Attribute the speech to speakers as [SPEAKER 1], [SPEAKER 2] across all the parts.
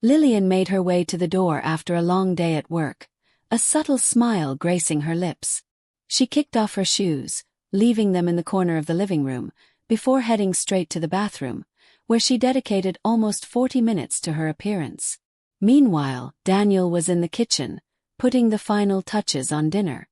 [SPEAKER 1] Lillian made her way to the door after a long day at work, a subtle smile gracing her lips. She kicked off her shoes, leaving them in the corner of the living room, before heading straight to the bathroom, where she dedicated almost 40 minutes to her appearance. Meanwhile, Daniel was in the kitchen, putting the final touches on dinner.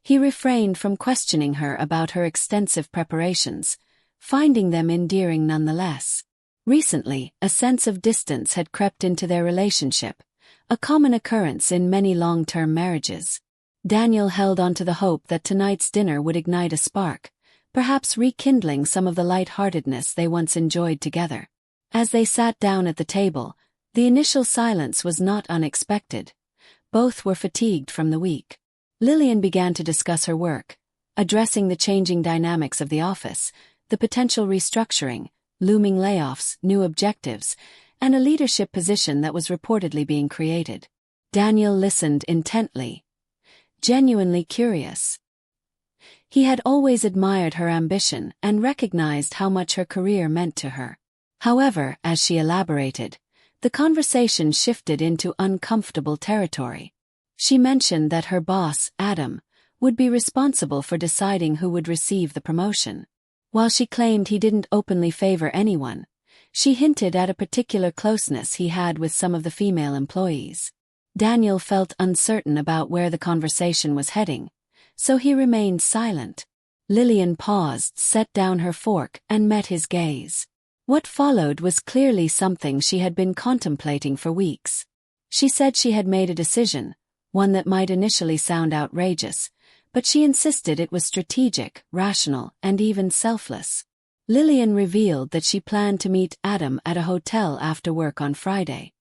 [SPEAKER 1] He refrained from questioning her about her extensive preparations, finding them endearing nonetheless. Recently, a sense of distance had crept into their relationship, a common occurrence in many long-term marriages. Daniel held on to the hope that tonight's dinner would ignite a spark, perhaps rekindling some of the light-heartedness they once enjoyed together. As they sat down at the table, the initial silence was not unexpected. Both were fatigued from the week. Lillian began to discuss her work, addressing the changing dynamics of the office, the potential restructuring, looming layoffs, new objectives, and a leadership position that was reportedly being created. Daniel listened intently, genuinely curious. He had always admired her ambition and recognized how much her career meant to her. However, as she elaborated, the conversation shifted into uncomfortable territory. She mentioned that her boss, Adam, would be responsible for deciding who would receive the promotion. While she claimed he didn't openly favor anyone, she hinted at a particular closeness he had with some of the female employees. Daniel felt uncertain about where the conversation was heading, so he remained silent. Lillian paused, set down her fork, and met his gaze. What followed was clearly something she had been contemplating for weeks. She said she had made a decision, one that might initially sound outrageous, but she insisted it was strategic, rational, and even selfless. Lillian revealed that she planned to meet Adam at a hotel after work on Friday.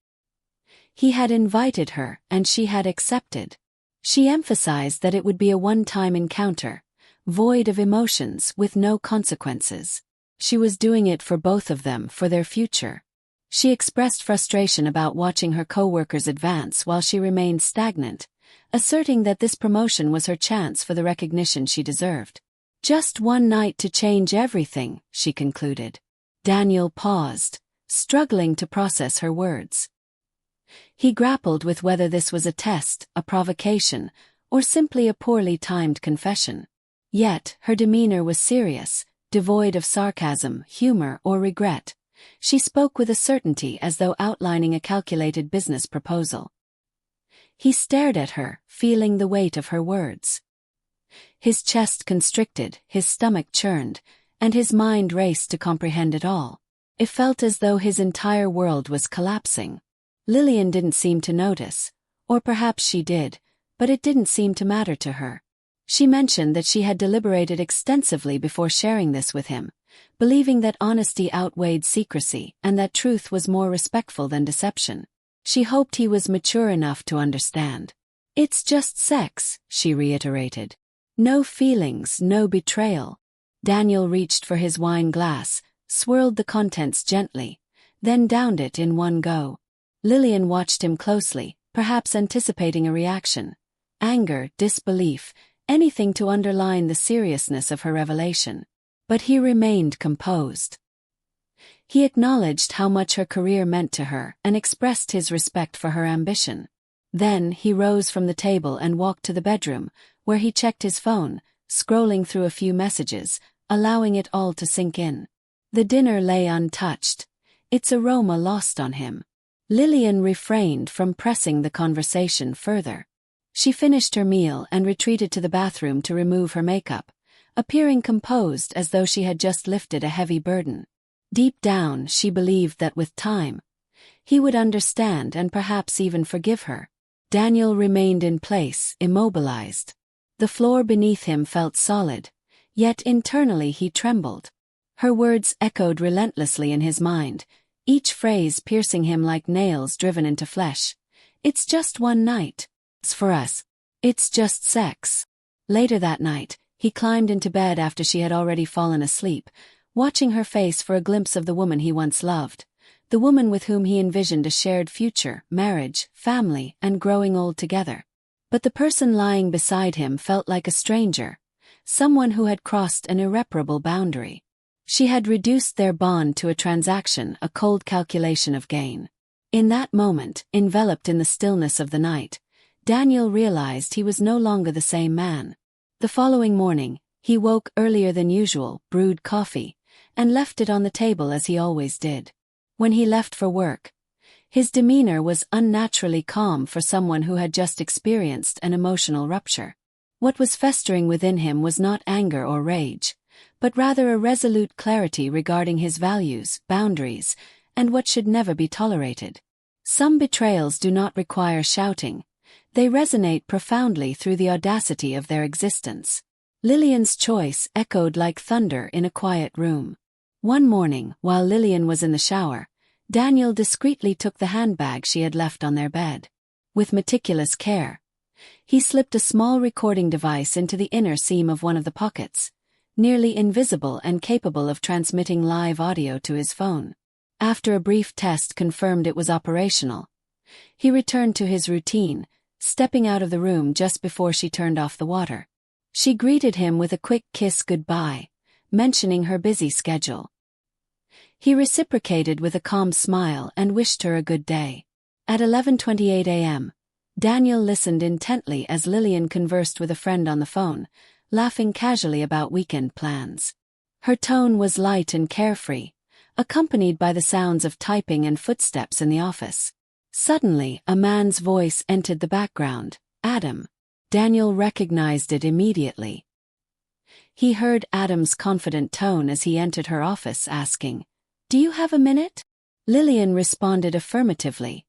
[SPEAKER 1] He had invited her, and she had accepted. She emphasized that it would be a one-time encounter, void of emotions, with no consequences. She was doing it for both of them, for their future. She expressed frustration about watching her co-workers advance while she remained stagnant, asserting that this promotion was her chance for the recognition she deserved. Just one night to change everything, she concluded. Daniel paused, struggling to process her words. He grappled with whether this was a test, a provocation, or simply a poorly timed confession. Yet, her demeanor was serious, devoid of sarcasm, humor, or regret. She spoke with a certainty as though outlining a calculated business proposal. He stared at her, feeling the weight of her words. His chest constricted, his stomach churned, and his mind raced to comprehend it all. It felt as though his entire world was collapsing. Lillian didn't seem to notice, or perhaps she did, but it didn't seem to matter to her. She mentioned that she had deliberated extensively before sharing this with him, believing that honesty outweighed secrecy and that truth was more respectful than deception. She hoped he was mature enough to understand. "It's just sex," she reiterated. "No feelings, no betrayal." Daniel reached for his wine glass, swirled the contents gently, then downed it in one go. Lillian watched him closely, perhaps anticipating a reaction. Anger, disbelief, anything to underline the seriousness of her revelation. But he remained composed. He acknowledged how much her career meant to her and expressed his respect for her ambition. Then he rose from the table and walked to the bedroom, where he checked his phone, scrolling through a few messages, allowing it all to sink in. The dinner lay untouched, its aroma lost on him. Lillian refrained from pressing the conversation further. She finished her meal and retreated to the bathroom to remove her makeup, appearing composed as though she had just lifted a heavy burden. Deep down, she believed that with time, he would understand and perhaps even forgive her. Daniel remained in place, immobilized. The floor beneath him felt solid, yet internally he trembled. Her words echoed relentlessly in his mind, each phrase piercing him like nails driven into flesh. "It's just one night. It's for us. It's just sex." Later that night, he climbed into bed after she had already fallen asleep, watching her face for a glimpse of the woman he once loved, the woman with whom he envisioned a shared future, marriage, family, and growing old together. But the person lying beside him felt like a stranger, someone who had crossed an irreparable boundary. She had reduced their bond to a transaction, a cold calculation of gain. In that moment, enveloped in the stillness of the night, Daniel realized he was no longer the same man. The following morning, he woke earlier than usual, brewed coffee, and left it on the table as he always did. When he left for work, his demeanor was unnaturally calm for someone who had just experienced an emotional rupture. What was festering within him was not anger or rage, but rather a resolute clarity regarding his values, boundaries, and what should never be tolerated. Some betrayals do not require shouting. They resonate profoundly through the audacity of their existence. Lillian's choice echoed like thunder in a quiet room. One morning, while Lillian was in the shower, Daniel discreetly took the handbag she had left on their bed. With meticulous care, he slipped a small recording device into the inner seam of one of the pockets, nearly invisible and capable of transmitting live audio to his phone. After a brief test confirmed it was operational, he returned to his routine, stepping out of the room just before she turned off the water. She greeted him with a quick kiss goodbye, mentioning her busy schedule. He reciprocated with a calm smile and wished her a good day. At 11:28 a.m., Daniel listened intently as Lillian conversed with a friend on the phone, laughing casually about weekend plans. Her tone was light and carefree, accompanied by the sounds of typing and footsteps in the office. Suddenly, a man's voice entered the background. Adam. Daniel recognized it immediately. He heard Adam's confident tone as he entered her office, asking, "Do you have a minute?" Lillian responded affirmatively,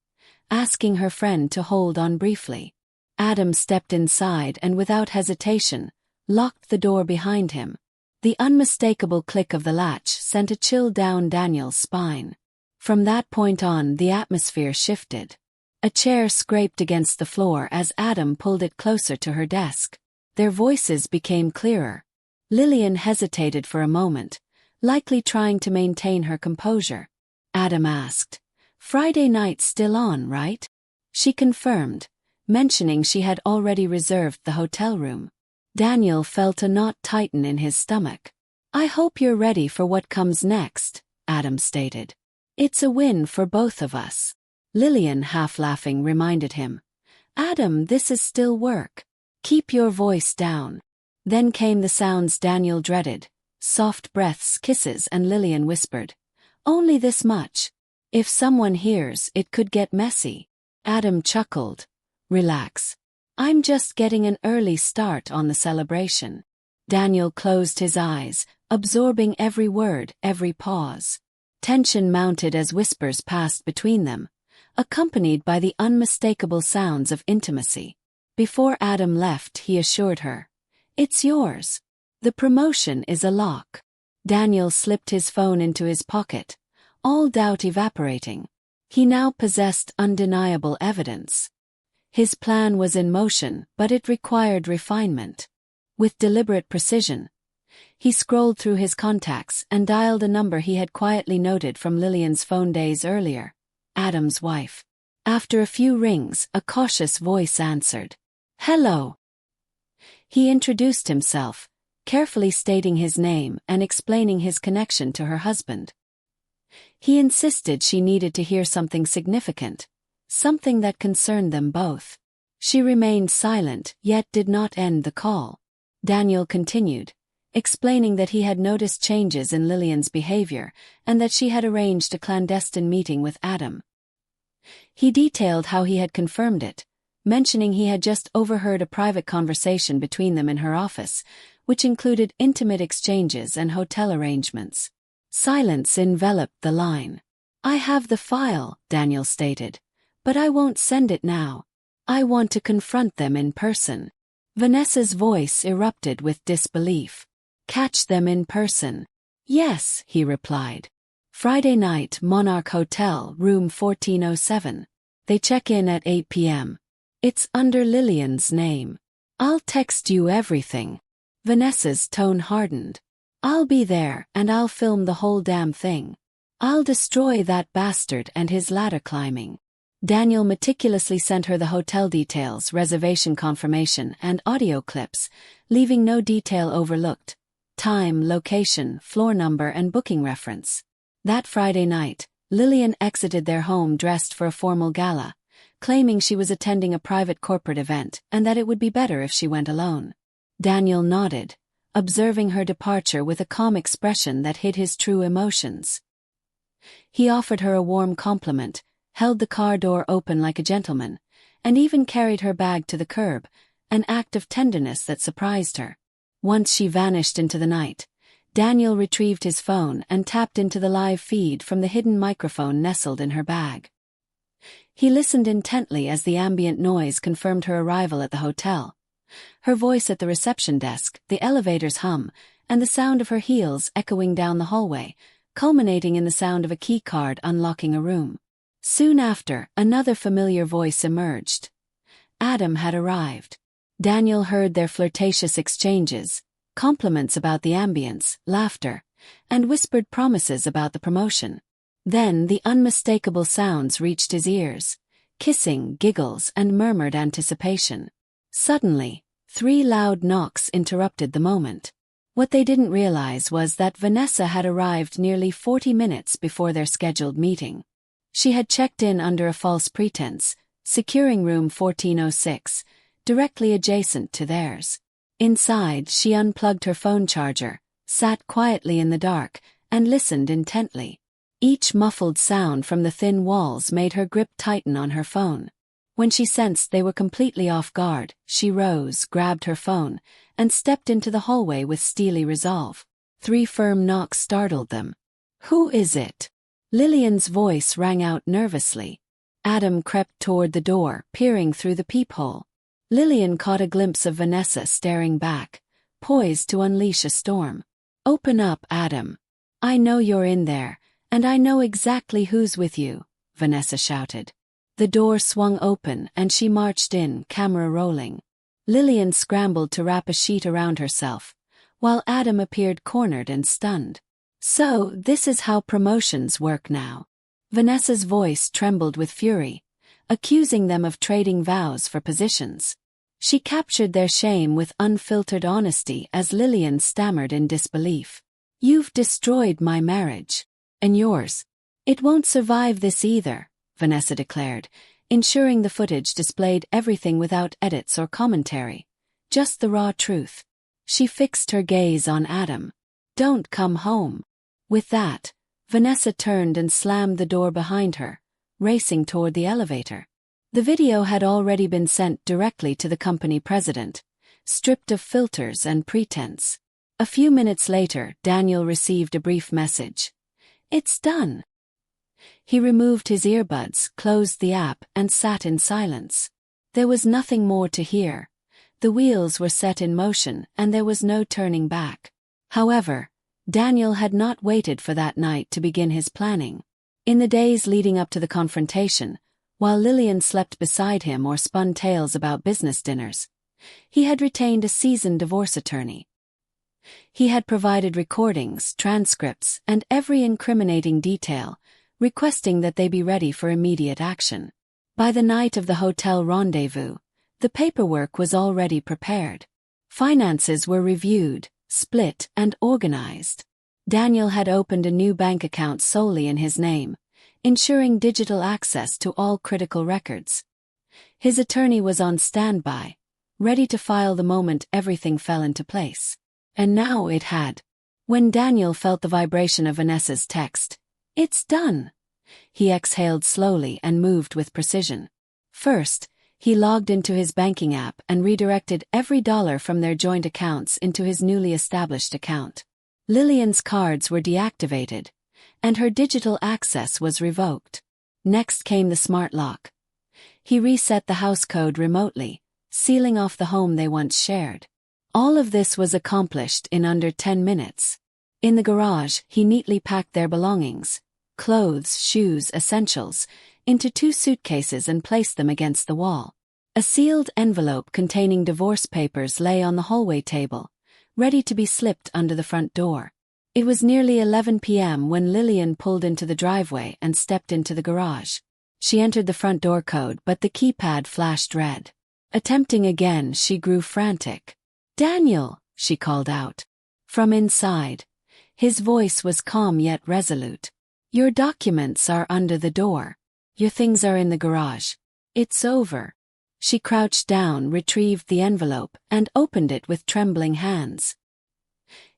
[SPEAKER 1] asking her friend to hold on briefly. Adam stepped inside and without hesitation, locked the door behind him. The unmistakable click of the latch sent a chill down Daniel's spine. From that point on, the atmosphere shifted. A chair scraped against the floor as Adam pulled it closer to her desk. Their voices became clearer. Lillian hesitated for a moment, likely trying to maintain her composure. Adam asked, "Friday night still on, right?" She confirmed, mentioning she had already reserved the hotel room. Daniel felt a knot tighten in his stomach. "I hope you're ready for what comes next," Adam stated. "It's a win for both of us." Lillian, half laughing, reminded him, "Adam, this is still work. Keep your voice down." Then came the sounds Daniel dreaded, soft breaths, kisses, and Lillian whispered, "Only this much. If someone hears, it could get messy." Adam chuckled, "Relax. I'm just getting an early start on the celebration." Daniel closed his eyes, absorbing every word, every pause. Tension mounted as whispers passed between them, accompanied by the unmistakable sounds of intimacy. Before Adam left, he assured her, "It's yours. The promotion is a lock." Daniel slipped his phone into his pocket, all doubt evaporating. He now possessed undeniable evidence. His plan was in motion, but it required refinement. With deliberate precision, he scrolled through his contacts and dialed a number he had quietly noted from Lillian's phone days earlier. Adam's wife. After a few rings, a cautious voice answered. "Hello." He introduced himself, carefully stating his name and explaining his connection to her husband. He insisted she needed to hear something significant, something that concerned them both. She remained silent, yet did not end the call. Daniel continued, explaining that he had noticed changes in Lillian's behavior and that she had arranged a clandestine meeting with Adam. He detailed how he had confirmed it, mentioning he had just overheard a private conversation between them in her office, which included intimate exchanges and hotel arrangements. Silence enveloped the line. "I have the file," Daniel stated, "but I won't send it now. I want to confront them in person." Vanessa's voice erupted with disbelief. "Catch them in person?" "Yes," he replied. "Friday night, Monarch Hotel, room 1407. They check in at 8 p.m. It's under Lillian's name. I'll text you everything." Vanessa's tone hardened. "I'll be there, and I'll film the whole damn thing. I'll destroy that bastard and his ladder climbing." Daniel meticulously sent her the hotel details, reservation confirmation, and audio clips, leaving no detail overlooked. Time, location, floor number, and booking reference. That Friday night, Lillian exited their home dressed for a formal gala, claiming she was attending a private corporate event and that it would be better if she went alone. Daniel nodded, observing her departure with a calm expression that hid his true emotions. He offered her a warm compliment, held the car door open like a gentleman, and even carried her bag to the curb, an act of tenderness that surprised her. Once she vanished into the night, Daniel retrieved his phone and tapped into the live feed from the hidden microphone nestled in her bag. He listened intently as the ambient noise confirmed her arrival at the hotel. Her voice at the reception desk, the elevator's hum, and the sound of her heels echoing down the hallway, culminating in the sound of a key card unlocking a room. Soon after, another familiar voice emerged. Adam had arrived. Daniel heard their flirtatious exchanges, compliments about the ambience, laughter, and whispered promises about the promotion. Then the unmistakable sounds reached his ears, kissing, giggles, and murmured anticipation. Suddenly, 3 loud knocks interrupted the moment. What they didn't realize was that Vanessa had arrived nearly 40 minutes before their scheduled meeting. She had checked in under a false pretense, securing room 1406, directly adjacent to theirs. Inside, she unplugged her phone charger, sat quietly in the dark, and listened intently. Each muffled sound from the thin walls made her grip tighten on her phone. When she sensed they were completely off guard, she rose, grabbed her phone, and stepped into the hallway with steely resolve. 3 firm knocks startled them. "Who is it?" Lillian's voice rang out nervously. Adam crept toward the door, peering through the peephole. Lillian caught a glimpse of Vanessa staring back, poised to unleash a storm. "Open up, Adam. I know you're in there, and I know exactly who's with you," Vanessa shouted. The door swung open and she marched in, camera rolling. Lillian scrambled to wrap a sheet around herself, while Adam appeared cornered and stunned. "So, this is how promotions work now." Vanessa's voice trembled with fury, accusing them of trading vows for positions. She captured their shame with unfiltered honesty as Lillian stammered in disbelief. "You've destroyed my marriage. And yours. It won't survive this either," Vanessa declared, ensuring the footage displayed everything without edits or commentary. Just the raw truth. She fixed her gaze on Adam. "Don't come home." With that, Vanessa turned and slammed the door behind her, racing toward the elevator. The video had already been sent directly to the company president, stripped of filters and pretense. A few minutes later, Daniel received a brief message. "It's done." He removed his earbuds, closed the app, and sat in silence. There was nothing more to hear. The wheels were set in motion, and there was no turning back. However, Daniel had not waited for that night to begin his planning. In the days leading up to the confrontation, while Lillian slept beside him or spun tales about business dinners, he had retained a seasoned divorce attorney. He had provided recordings, transcripts, and every incriminating detail, requesting that they be ready for immediate action. By the night of the hotel rendezvous, the paperwork was already prepared. Finances were reviewed, split, and organized. Daniel had opened a new bank account solely in his name, ensuring digital access to all critical records. His attorney was on standby, ready to file the moment everything fell into place. And now it had. When Daniel felt the vibration of Vanessa's text, "It's done," he exhaled slowly and moved with precision. First, he logged into his banking app and redirected every dollar from their joint accounts into his newly established account. Lillian's cards were deactivated, and her digital access was revoked. Next came the smart lock. He reset the house code remotely, sealing off the home they once shared. All of this was accomplished in under 10 minutes. In the garage, he neatly packed their belongings, clothes, shoes, essentials, into 2 suitcases and placed them against the wall. A sealed envelope containing divorce papers lay on the hallway table, ready to be slipped under the front door. It was nearly 11 p.m. when Lillian pulled into the driveway and stepped into the garage. She entered the front door code, but the keypad flashed red. Attempting again, she grew frantic. "Daniel," she called out. From inside, his voice was calm yet resolute. Your documents are under the door. Your things are in the garage. It's over. She crouched down, retrieved the envelope, and opened it with trembling hands.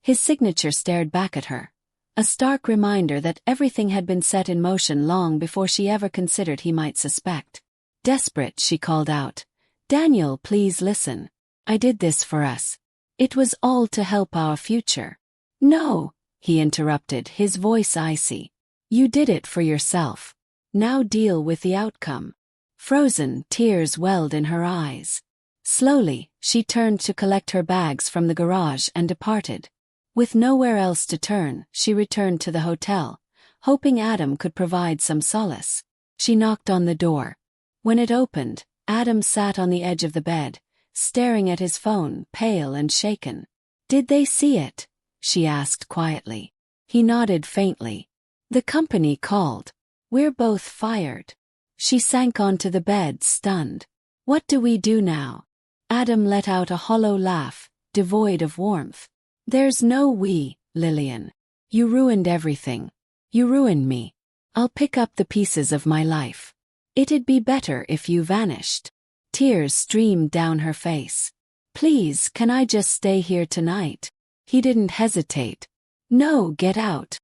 [SPEAKER 1] His signature stared back at her, a stark reminder that everything had been set in motion long before she ever considered he might suspect. Desperate, she called out, "Daniel, please listen. I did this for us. It was all to help our future." "No," he interrupted, his voice icy. "You did it for yourself. Now deal with the outcome." Frozen, tears welled in her eyes. Slowly, she turned to collect her bags from the garage and departed. With nowhere else to turn, she returned to the hotel, hoping Adam could provide some solace. She knocked on the door. When it opened, Adam sat on the edge of the bed, staring at his phone, pale and shaken. "Did they see it?" she asked quietly. He nodded faintly. "The company called. We're both fired." She sank onto the bed, stunned. "What do we do now?" Adam let out a hollow laugh, devoid of warmth. "There's no we, Lillian. You ruined everything. You ruined me. I'll pick up the pieces of my life. It'd be better if you vanished." Tears streamed down her face. "Please, can I just stay here tonight?" He didn't hesitate. "No, get out."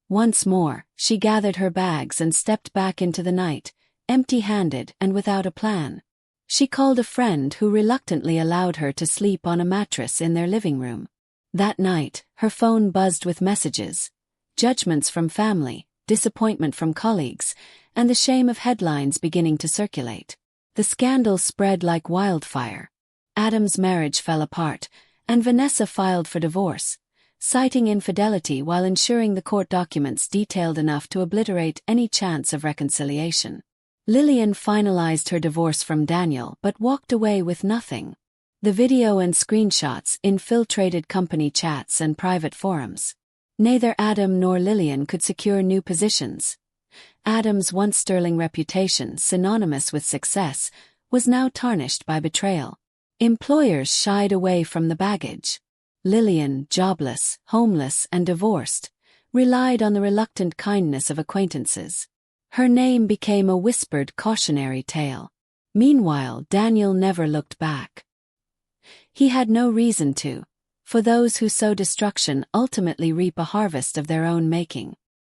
[SPEAKER 1] Once more, she gathered her bags and stepped back into the night, empty-handed and without a plan. She called a friend who reluctantly allowed her to sleep on a mattress in their living room. That night, her phone buzzed with messages, judgments from family, disappointment from colleagues, and the shame of headlines beginning to circulate. The scandal spread like wildfire. Adam's marriage fell apart, and Vanessa filed for divorce, citing infidelity while ensuring the court documents detailed enough to obliterate any chance of reconciliation. Lillian finalized her divorce from Daniel but walked away with nothing. The video and screenshots infiltrated company chats and private forums. Neither Adam nor Lillian could secure new positions. Adam's once sterling reputation, synonymous with success, was now tarnished by betrayal. Employers shied away from the baggage. Lillian, jobless, homeless, and divorced, relied on the reluctant kindness of acquaintances. Her name became a whispered cautionary tale. Meanwhile, Daniel never looked back. He had no reason to, for those who sow destruction ultimately reap a harvest of their own making.